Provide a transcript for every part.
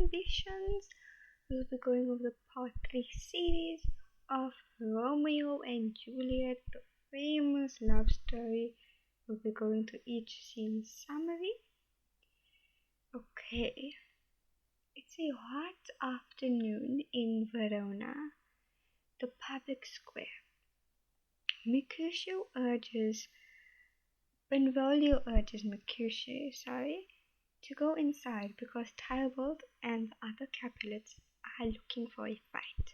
conditions. We'll be going over the part 3 series of Romeo and Juliet, the famous love story. We'll be going to each scene summary. Okay, it's a hot afternoon in Verona, the public square. Benvolio urges Mercutio, to go inside because Tybalt and the other Capulets are looking for a fight.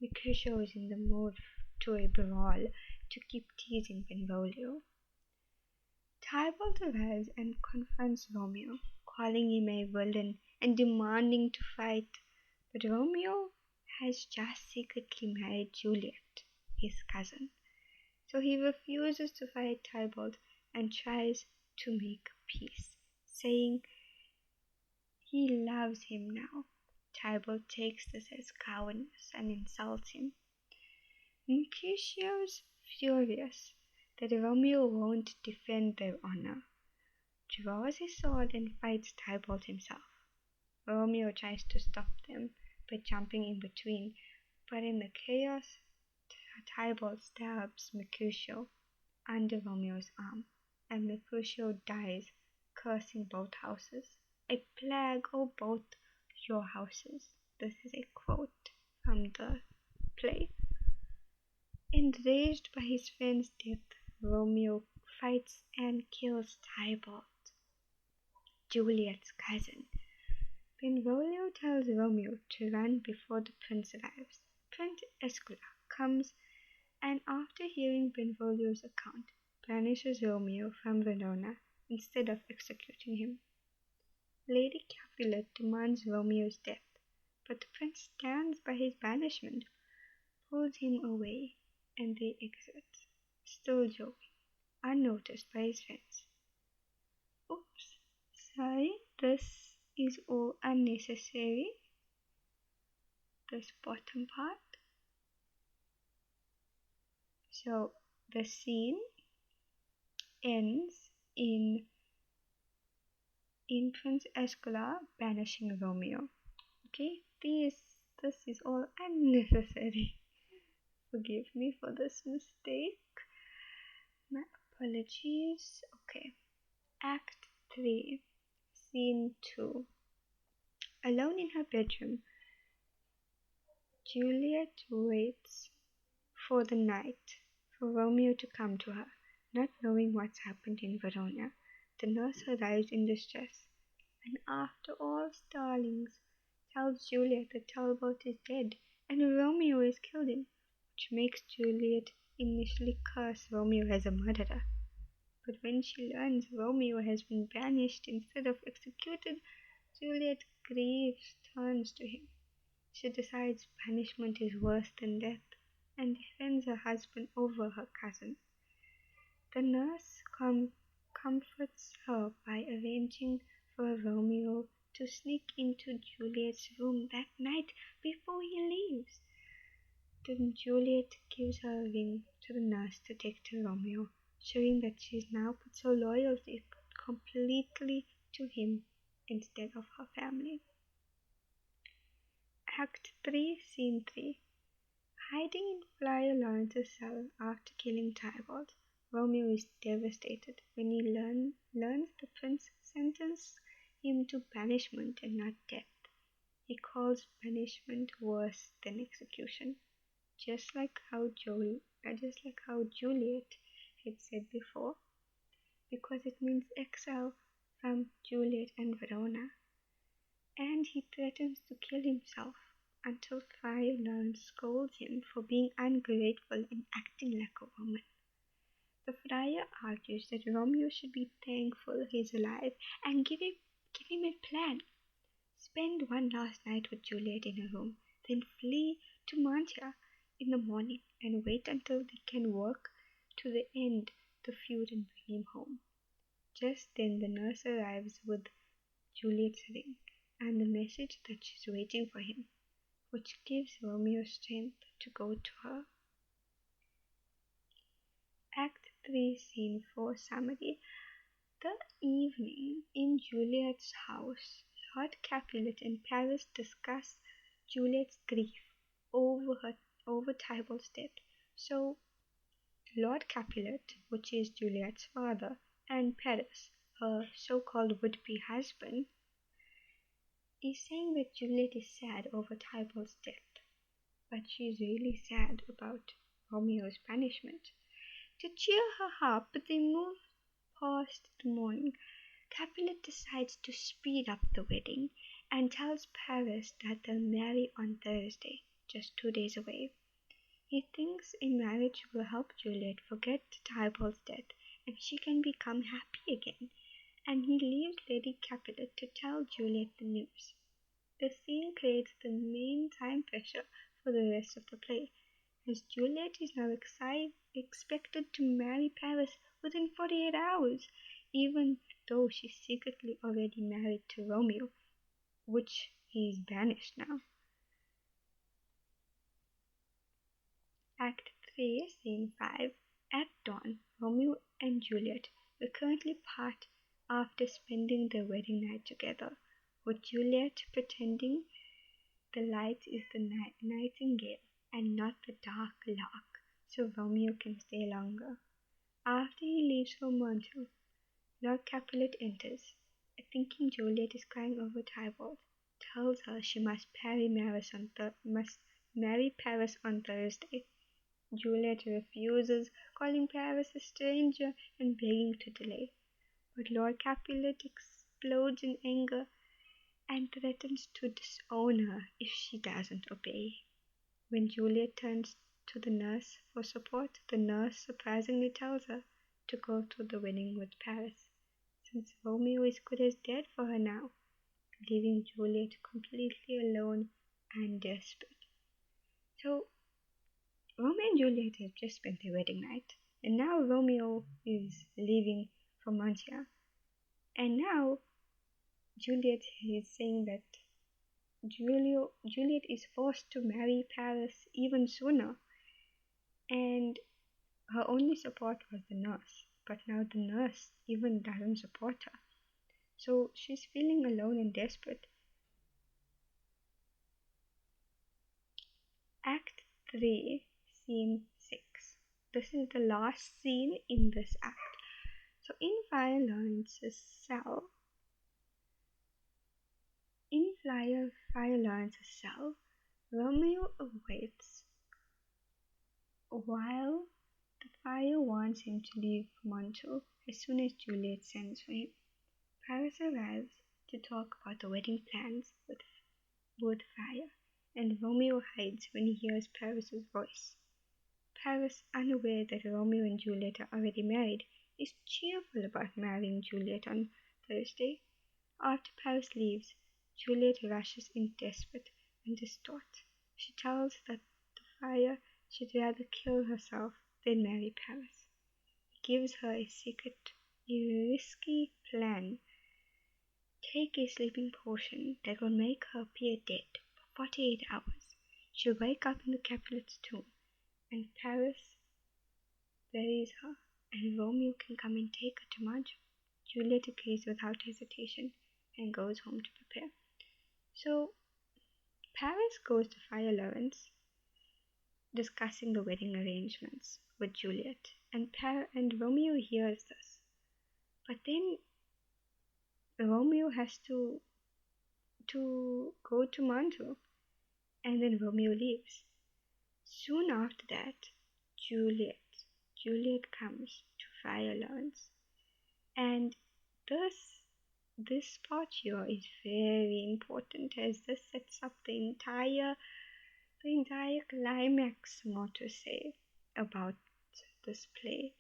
Mercutio is in the mood to a brawl to keep teasing Benvolio. Tybalt arrives and confronts Romeo, calling him a villain and demanding to fight, but Romeo has just secretly married Juliet, his cousin, so he refuses to fight Tybalt and tries to make peace, saying he loves him now. Tybalt takes this as cowardice and insults him. Mercutio's furious that Romeo won't defend their honor, draws his sword and fights Tybalt himself. Romeo tries to stop them by jumping in between, but in the chaos, Tybalt stabs Mercutio under Romeo's arm, and Mercutio dies, cursing both houses. A plague, O both your houses. This is a quote from the play. Enraged by his friend's death, Romeo fights and kills Tybalt, Juliet's cousin. Benvolio tells Romeo to run before the prince arrives. Prince Escula comes and, after hearing Benvolio's account, banishes Romeo from Verona instead of executing him. Lady Capulet demands Romeo's death, but the prince stands by his banishment, pulls him away, and they exit, still joking, unnoticed by his friends. Oops, sorry, this is all unnecessary, this bottom part. So the scene ends in Prince Escula banishing Romeo. Okay, this is all unnecessary. Forgive me for this mistake. My apologies. Okay, Act 3, Scene 2. Alone in her bedroom, Juliet waits for the night for Romeo to come to her, not knowing what's happened in Verona. The nurse arrives in distress, and after all starlings, tells Juliet that Talbot is dead and Romeo has killed him, which makes Juliet initially curse Romeo as a murderer. But when she learns Romeo has been banished instead of executed, Juliet grieves, turns to him. She decides banishment is worse than death and defends her husband over her cousin. The nurse comforts her by arranging for Romeo to sneak into Juliet's room that night before he leaves. Then Juliet gives her a ring to the nurse to take to Romeo, showing that she has now put her loyalty completely to him instead of her family. Act 3, Scene 3. Hiding in Friar Lawrence's cell after killing Tybalt, Romeo is devastated when he learns the prince sentenced him to banishment and not death. He calls banishment worse than execution, just like how Juliet had said before, because it means exile from Juliet and Verona, and he threatens to kill himself until Friar Lawrence scolds him for being ungrateful and acting like a woman. The friar argues that Romeo should be thankful he's alive and give him a plan. Spend one last night with Juliet in her room, then flee to Mantua in the morning and wait until they can work to the end the feud and bring him home. Just then the nurse arrives with Juliet's ring and the message that she's waiting for him, which gives Romeo strength to go to her. Act 3, Scene 4, Summary. The evening in Juliet's house, Lord Capulet and Paris discuss Juliet's grief over her over Tybalt's death. So Lord Capulet, which is Juliet's father, and Paris, her so-called would-be husband, is saying that Juliet is sad over Tybalt's death, but she's really sad about Romeo's punishment. To cheer her up, they move past the morning. Capulet decides to speed up the wedding and tells Paris that they'll marry on Thursday, just 2 days away. He thinks a marriage will help Juliet forget Tybalt's death and she can become happy again, and he leaves Lady Capulet to tell Juliet the news. The scene creates the main time pressure for the rest of the play, as Juliet is now expected to marry Paris within 48 hours, even though she's secretly already married to Romeo, which he's banished now. Act 3, Scene 5. At dawn, Romeo and Juliet will currently part after spending their wedding night together, with Juliet pretending the light is the nightingale and not the dark lark, so Romeo can stay longer. After he leaves for Montreux, Lord Capulet enters, thinking Juliet is crying over Tybalt, tells her she must marry Paris on Thursday. Juliet refuses, calling Paris a stranger and begging to delay. But Lord Capulet explodes in anger and threatens to disown her if she doesn't obey. When Juliet turns to the nurse for support, the nurse surprisingly tells her to go to the wedding with Paris, since Romeo is good as dead for her now, leaving Juliet completely alone and desperate. So Romeo and Juliet have just spent their wedding night, and now Romeo is leaving for Montia. And now Juliet is saying that Juliet is forced to marry Paris even sooner, and her only support was the nurse, but now the nurse even doesn't support her. So she's feeling alone and desperate. Act 3, Scene 6. This is the last scene in this act. So in Friar Lawrence's cell, Romeo awaits while the friar wants him to leave Montreux as soon as Juliet sends for him. Paris arrives to talk about the wedding plans with Friar, and Romeo hides when he hears Paris's voice. Paris, unaware that Romeo and Juliet are already married, is cheerful about marrying Juliet on Thursday. After Paris leaves, Juliet rushes in desperate and distraught. She tells that the friar should rather kill herself than marry Paris. He gives her a secret, a risky plan. Take a sleeping potion that will make her appear dead for 48 hours. She'll wake up in the Capulet's tomb, and Paris buries her, and Romeo can come and take her to Montreux. Juliet agrees without hesitation and goes home to prepare. So Paris goes to Friar Lawrence, discussing the wedding arrangements with Juliet, and Romeo hears this. But then Romeo has to go to Montreux, and then Romeo leaves. Soon after that, Juliet comes to Friar Lawrence, and this part here is very important, as this sets up the entire climax, more to say, about this play.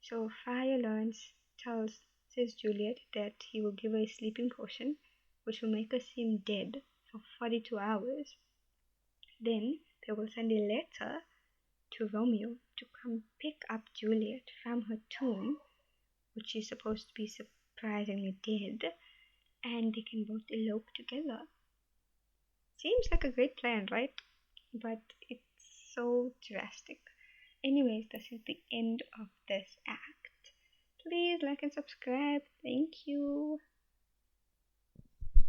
So Friar Lawrence says Juliet that he will give her a sleeping potion, which will make her seem dead for 42 hours. Then they will send a letter to Romeo to come pick up Juliet from her tomb, which is supposed to be surprisingly dead, and they can both elope together. Seems like a great plan, right? But it's so drastic. Anyways, this is the end of this act. Please like and subscribe. Thank you.